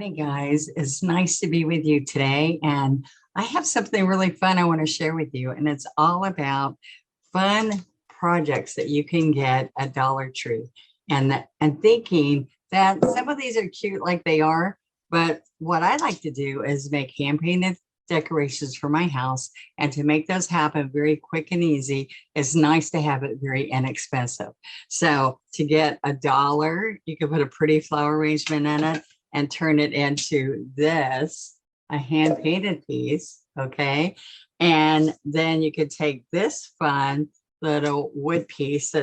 morning, guys. It's nice to be with you today. And I have something really fun I want to share with you. And it's all about fun projects that you can get at Dollar Tree. And thinking that some of these are cute like they are, but what I like to do is make hand-painted decorations for my house. And to make those happen very quick and easy, it's nice to have it very inexpensive. So to get $1, you can put a pretty flower arrangement in it and turn it into this, a hand painted piece, okay? And then you could take this fun little wood piece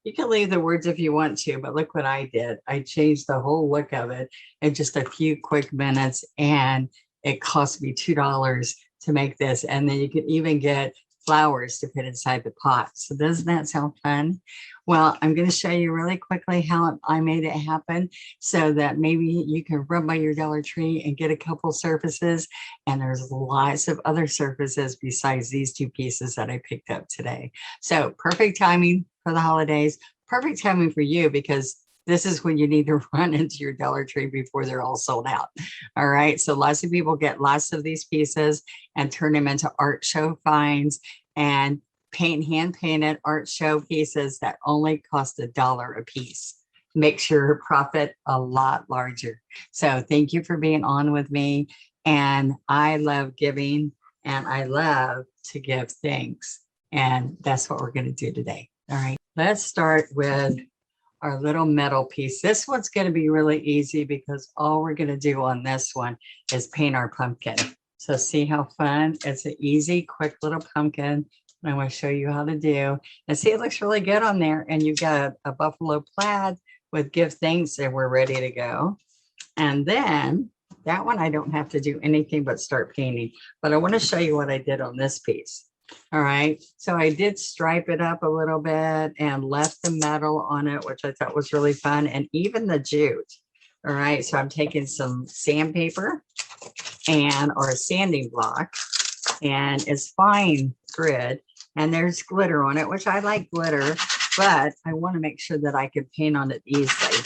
you can leave the words if you want to, but look what I did. I changed the whole look of it in just a few quick minutes, and it cost me $2 to make this. And then you could even get flowers to put inside the pot. So doesn't that sound fun? Well, I'm going to show you really quickly how I made it happen so that maybe you can run by your Dollar Tree and get a couple surfaces. And there's lots of other surfaces besides these two pieces that I picked up today. So perfect timing for the holidays, perfect timing for you, because this is when you need to run into your Dollar Tree before they're all sold out. All right. So lots of people get lots of these pieces and turn them into art show finds and hand painted art show pieces that only cost $1 a piece. Makes your profit a lot larger. So thank you for being on with me. And I love giving and I love to give thanks. And that's what we're going to do today. All right. Let's start with our little metal piece. This one's going to be really easy because all we're going to do on this one is paint our pumpkin. So see how fun? It's an easy, quick little pumpkin. I want to show you how to do. And see, it looks really good on there. And you've got a buffalo plaid with give thanks, and we're ready to go. And then that one, I don't have to do anything but start painting. But I want to show you what I did on this piece. All right, so I did stripe it up a little bit and left the metal on it, which I thought was really fun, and even the jute. All right, so I'm taking some sandpaper or a sanding block, and it's fine grit, and there's glitter on it, which I like glitter, but I want to make sure that I can paint on it easily.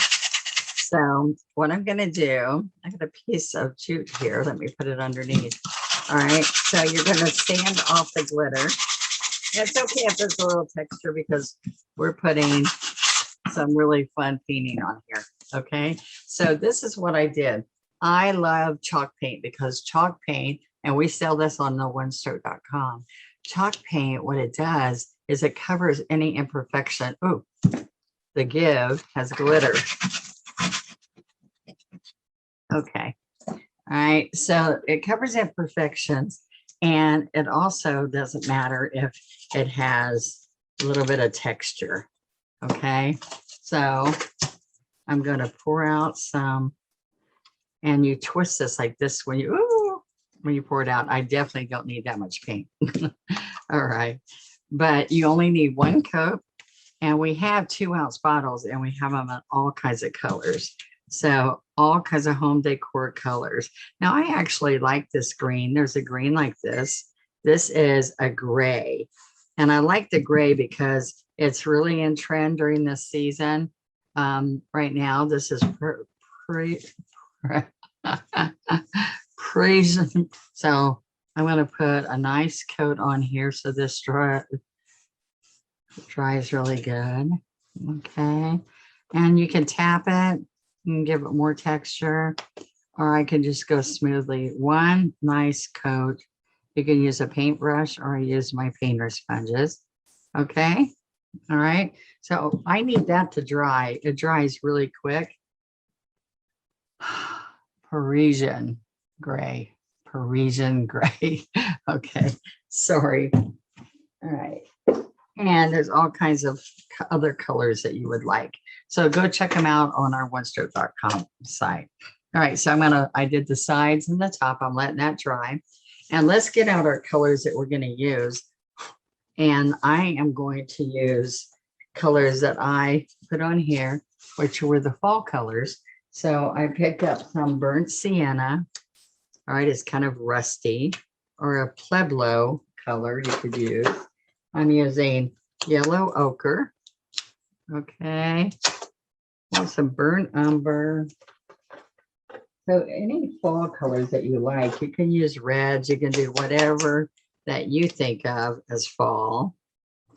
So what I'm going to do, I got a piece of jute here. Let me put it underneath. All right, so you're going to sand off the glitter. It's okay if there's a little texture because we're putting some really fun painting on here. Okay, so this is what I did. I love chalk paint because chalk paint, and we sell this on theonestroke.com. Chalk paint, what it does is it covers any imperfection. Oh, the give has glitter. Okay. All right, so it covers imperfections, and it also doesn't matter if it has a little bit of texture. Okay, so I'm going to pour out some, and you twist this like this when you pour it out. I definitely don't need that much paint. All right, but you only need one coat, and we have 2-ounce bottles, and we have them in all kinds of colors. So all kinds of home decor colors. Now I actually like this green. There's a green like this. This is a gray. And I like the gray because it's really in trend during this season. Right now, this is so I'm going to put a nice coat on here so this dries really good. Okay. And you can tap it and give it more texture, or I can just go smoothly. One nice coat. You can use a paintbrush, or I use my painter sponges. Okay. All right. So I need that to dry. It dries really quick. Parisian gray. Okay. Sorry. All right. And there's all kinds of other colors that you would like. So go check them out on our onestroke.com site. All right, so I did the sides and the top. I'm letting that dry. And let's get out our colors that we're going to use. And I am going to use colors that I put on here, which were the fall colors. So I picked up some burnt sienna. All right, it's kind of rusty, or a Pueblo color you could use. I'm using yellow ochre. Okay. Some burnt umber. So any fall colors that you like, you can use reds, you can do whatever that you think of as fall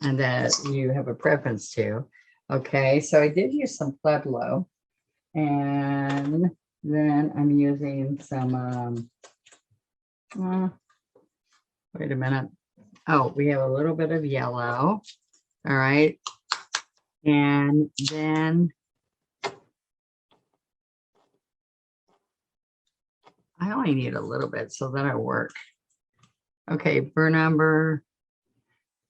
and that you have a preference to. Okay, so I did use some Pueblo, and then I'm using some, wait a minute. Oh, we have a little bit of yellow. All right. And then I only need a little bit, so that'll work. Okay, burnt umber,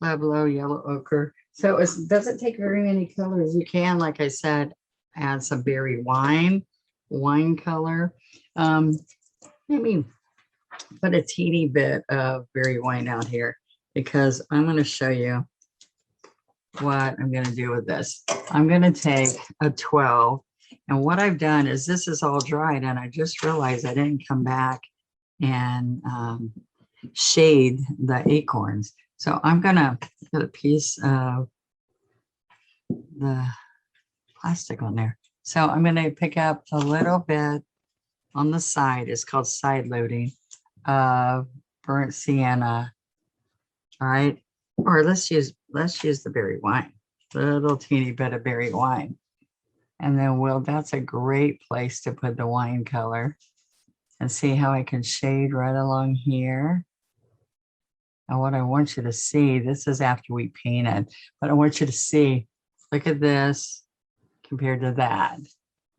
Pueblo, yellow ochre. So it doesn't take very many colors. You can, like I said, add some berry wine color. Maybe put a teeny bit of berry wine out here because I'm going to show you what I'm going to do with this. I'm going to take a 12, and what I've done is this is all dried, and I just realized I didn't come back and shade the acorns. So I'm going to put a piece of the plastic on there. So I'm going to pick up a little bit on the side. It's called side loading of burnt sienna. All right. Or let's use the berry wine, little teeny bit of berry wine. And then that's a great place to put the wine color. And see how I can shade right along here. And what I want you to see, this is after we painted, but I want you to see, look at this compared to that.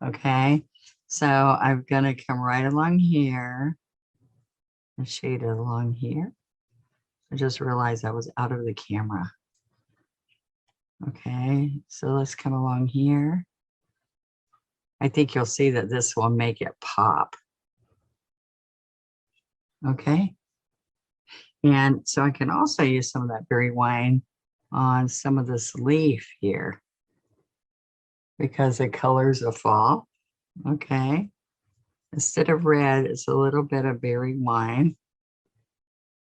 Okay. So I'm going to come right along here and shade it along here. I just realized I was out of the camera. Okay, so let's come along here. I think you'll see that this will make it pop. Okay. And so I can also use some of that berry wine on some of this leaf here because it colors the fall. Okay. Instead of red, it's a little bit of berry wine.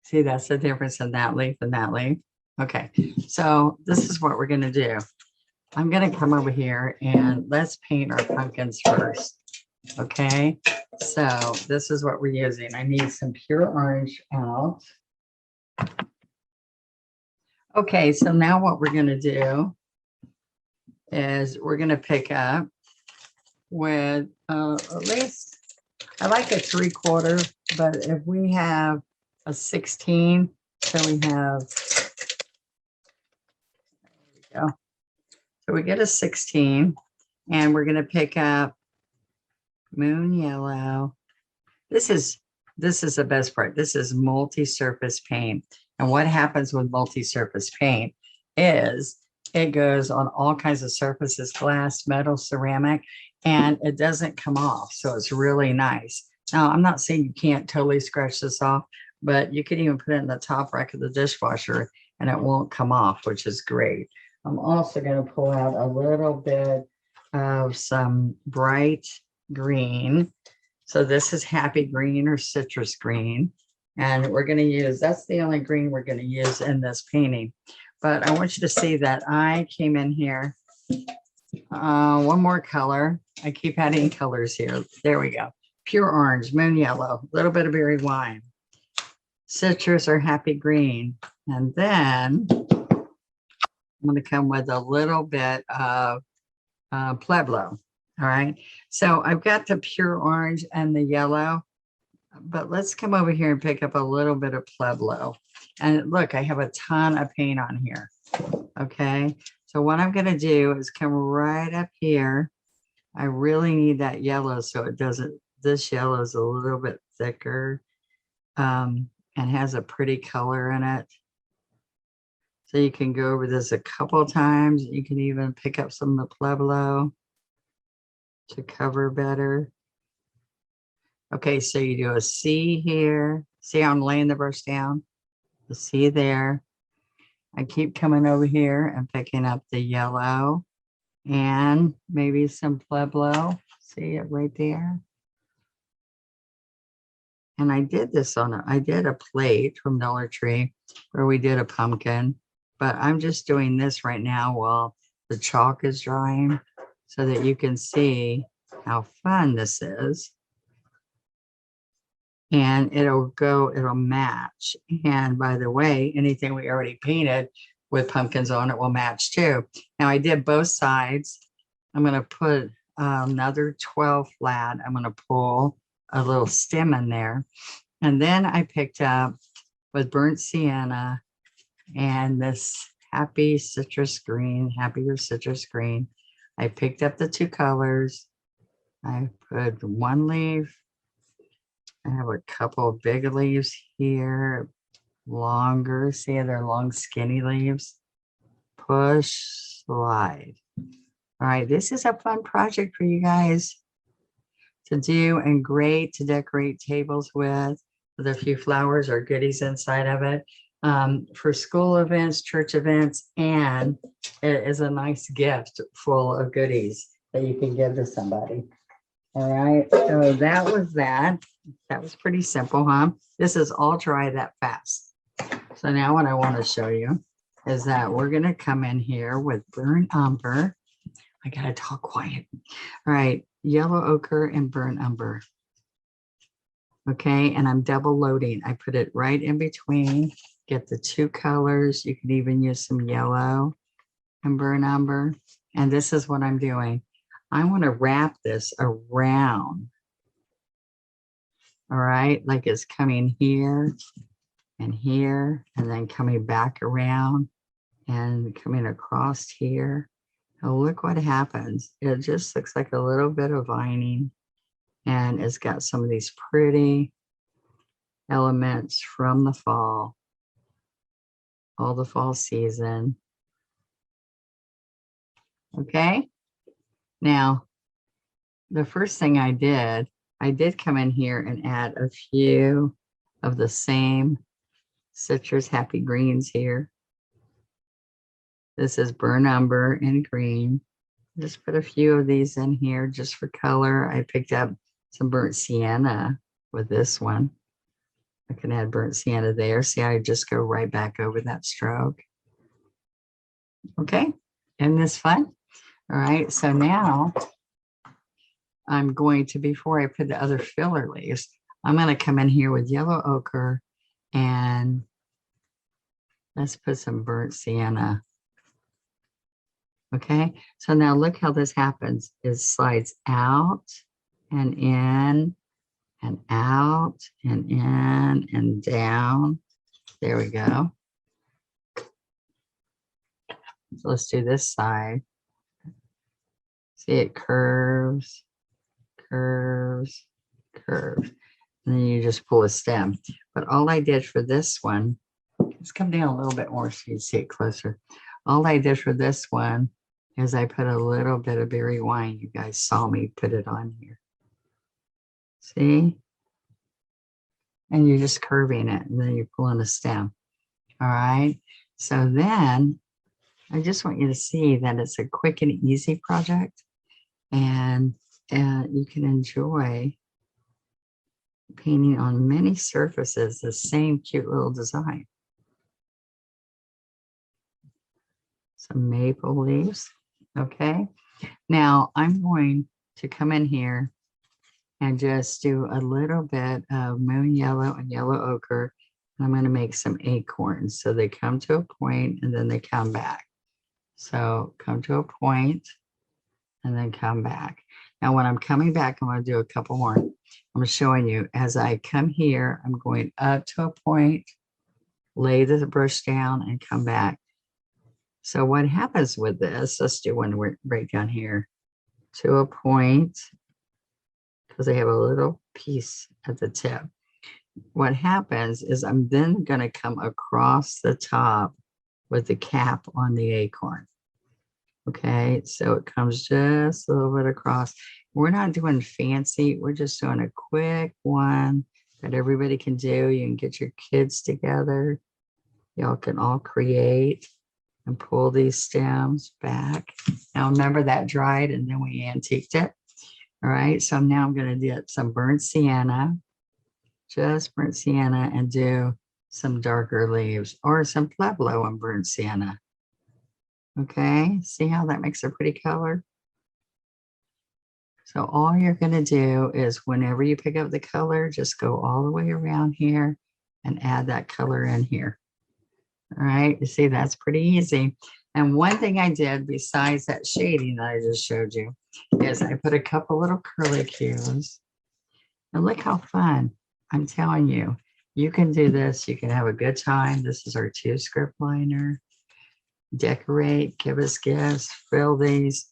See, that's the difference in that leaf and that leaf. Okay, so this is what we're going to do. I'm going to come over here and let's paint our pumpkins first. Okay, so this is what we're using. I need some pure orange out. Okay, so now what we're going to do is we're going to pick up with at least, I like a 3/4, but if we have a 16, so we have, there we go. So we get a 16, and we're going to pick up moon yellow. This is the best part. This is multi-surface paint. And what happens with multi-surface paint is it goes on all kinds of surfaces, glass, metal, ceramic, and it doesn't come off. So it's really nice. Now, I'm not saying you can't totally scratch this off, but you can even put it in the top rack of the dishwasher and it won't come off, which is great. I'm also going to pull out a little bit of some bright green. So this is happy green or citrus green. And we're going to use, that's the only green we're going to use in this painting. But I want you to see that I came in here. One more color. I keep adding colors here. There we go. Pure orange, moon yellow, a little bit of berry wine, citrus or happy green. And then I'm going to come with a little bit of Pueblo. All right. So I've got the pure orange and the yellow, but let's come over here and pick up a little bit of Pueblo. And look, I have a ton of paint on here. Okay. So what I'm going to do is come right up here. I really need that yellow so it doesn't, this yellow is a little bit thicker and has a pretty color in it. So you can go over this a couple of times. You can even pick up some of the Pueblo to cover better. Okay, so you do a C here. See how I'm laying the brush down? The C there. I keep coming over here and picking up the yellow and maybe some Pueblo. See it right there? And I did this I did a plate from Dollar Tree where we did a pumpkin, but I'm just doing this right now while the chalk is drying so that you can see how fun this is. and it'll match. And by the way, anything we already painted with pumpkins on it will match too. Now I did both sides. I'm going to put another 12 flat. I'm going to pull a little stem in there. And then I picked up with burnt sienna and this happier citrus green. I picked up the two colors. I put one leaf. I have a couple of big leaves here, longer. See, they're long, skinny leaves. Push, slide. All right, this is a fun project for you guys to do and great to decorate tables with a few flowers or goodies inside of it for school events, church events, and it is a nice gift full of goodies that you can give to somebody. All right, so that was that. That was pretty simple, huh? This is all dry that fast. So now what I want to show you is that we're going to come in here with burnt umber. I got to talk quiet. All right, yellow ochre and burnt umber. Okay, and I'm double loading. I put it right in between, get the two colors. You can even use some yellow and burnt umber. And this is what I'm doing. I want to wrap this around. All right, like it's coming here, and then coming back around and coming across here. Oh, look what happens. It just looks like a little bit of vining, and it's got some of these pretty elements from the fall, all the fall season. Okay, now the first thing I did come in here and add a few of the same citrus happy greens here. This is burnt umber and green. Just put a few of these in here just for color. I picked up some burnt sienna with this one. I can add burnt sienna there. See, I just go right back over that stroke. Okay, isn't this fun? All right, so now I'm going to, before I put the other filler leaves, I'm going to come in here with yellow ochre and let's put some burnt sienna. Okay, so now look how this happens. It slides out and in and out and in and down. There we go. So let's do this side. See, it curves, curves, curves. And then you just pull a stem. But all I did for this one, let's come down a little bit more so you can see it closer. All I did for this one is I put a little bit of berry wine. You guys saw me put it on here. See? And you're just curving it, and then you're pulling a stem. All right. So then I just want you to see that it's a quick and easy project, and you can enjoy painting on many surfaces the same cute little design. Some maple leaves. Okay. Now I'm going to come in here and just do a little bit of moon yellow and yellow ochre. And I'm going to make some acorns. So they come to a point and then they come back. So come to a point and then come back. Now when I'm coming back, I'm going to do a couple more. I'm showing you as I come here, I'm going up to a point, lay the brush down and come back. So what happens with this, let's do one right down here to a point, because they have a little piece at the tip. What happens is I'm then going to come across the top with the cap on the acorn. Okay, so it comes just a little bit across. We're not doing fancy. We're just doing a quick one that everybody can do. You can get your kids together. Y'all can all create and pull these stems back. Now remember that dried and then we antiqued it. All right, so now I'm going to get some burnt sienna, just burnt sienna, and do some darker leaves or some pueblo and burnt sienna. Okay, see how that makes a pretty color? So all you're going to do is whenever you pick up the color, just go all the way around here and add that color in here. All right, you see, that's pretty easy. And one thing I did besides that shading that I just showed you is I put a couple little curlicues. And look how fun. I'm telling you, you can do this. You can have a good time. This is our 2 script liner. Decorate, give us gifts, fill these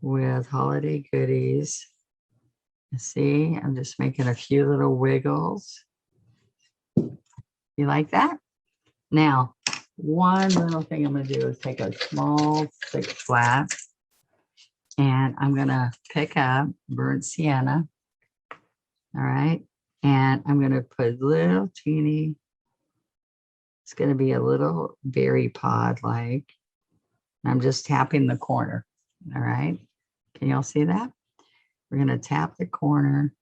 with holiday goodies. See, I'm just making a few little wiggles. You like that? Now, one little thing I'm going to do is take a small thick flat and I'm going to pick up burnt sienna. All right. And I'm going to put little teeny, it's going to be a little berry pod like. I'm just tapping the corner. All right. Can y'all see that? We're going to tap the corner.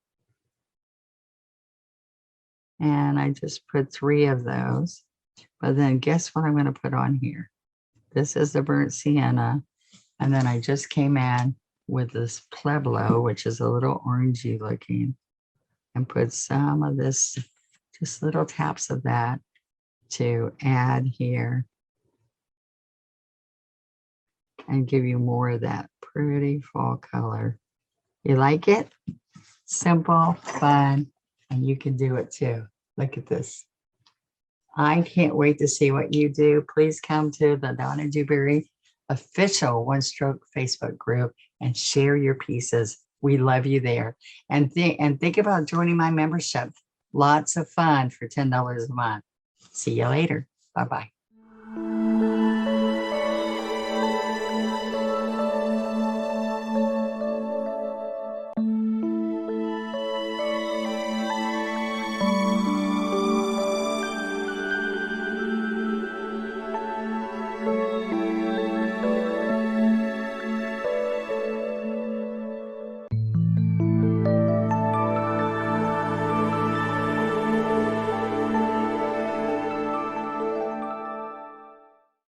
And I just put 3 of those. But then guess what I'm going to put on here? This is the burnt sienna. And then I just came in with this Pueblo, which is a little orangey looking, and put some of this, just little taps of that to add here and give you more of that pretty fall color. You like it? Simple, fun, and you can do it too. Look at this. I can't wait to see what you do. Please come to the Donna Dewberry official One Stroke Facebook group and share your pieces. We love you there. And think about joining my membership. Lots of fun for $10 a month. See you later. Bye-bye.